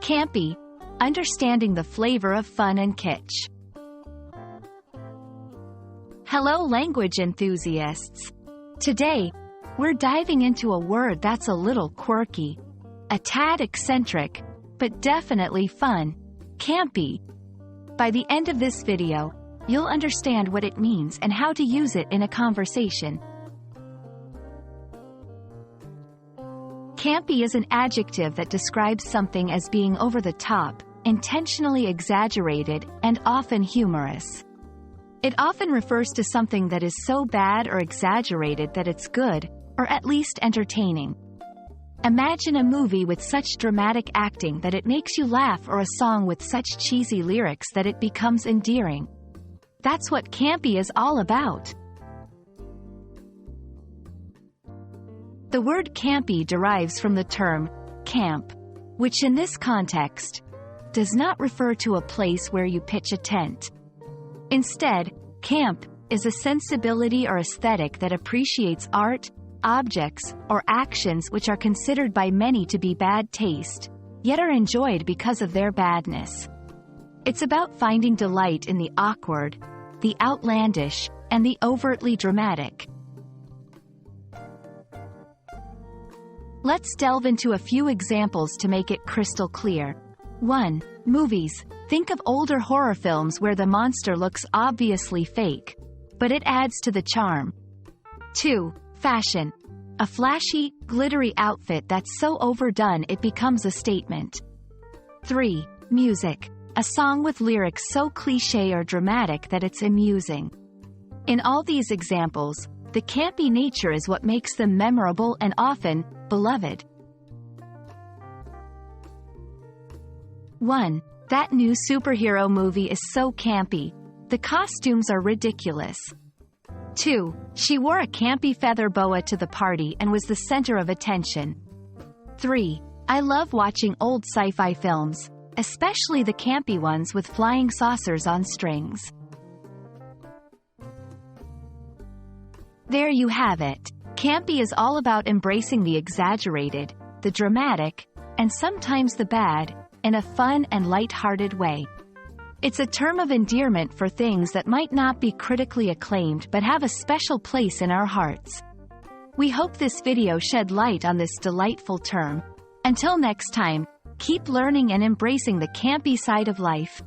Campy, understanding the flavor of fun and kitsch. Hello language enthusiasts. Today, we're diving into a word that's a little quirky, a tad eccentric, but definitely fun, campy. By the end of this video, you'll understand what it means and how to use it in a conversation. Campy is an adjective that describes something as being over the top, intentionally exaggerated, and often humorous. It often refers to something that is so bad or exaggerated that it's good, or at least entertaining. Imagine a movie with such dramatic acting that it makes you laugh, or a song with such cheesy lyrics that it becomes endearing. That's what campy is all about. The word campy derives from the term camp, which in this context does not refer to a place where you pitch a tent. Instead, camp is a sensibility or aesthetic that appreciates art, objects, or actions which are considered by many to be bad taste, yet are enjoyed because of their badness. It's about finding delight in the awkward, the outlandish, and the overtly dramatic. Let's delve into a few examples to make it crystal clear. 1. Movies. Think of older horror films where the monster looks obviously fake, but it adds to the charm. 2. Fashion. A flashy, glittery outfit that's so overdone it becomes a statement. 3. Music. A song with lyrics so cliché or dramatic that it's amusing. In all these examples, the campy nature is what makes them memorable and often beloved. 1. That new superhero movie is so campy. The costumes are ridiculous. 2. She wore a campy feather boa to the party and was the center of attention. 3. I love watching old sci-fi films, especially the campy ones with flying saucers on strings. There you have it. Campy is all about embracing the exaggerated, the dramatic, and sometimes the bad, in a fun and light-hearted way. It's a term of endearment for things that might not be critically acclaimed but have a special place in our hearts. We hope this video shed light on this delightful term. Until next time, keep learning and embracing the campy side of life.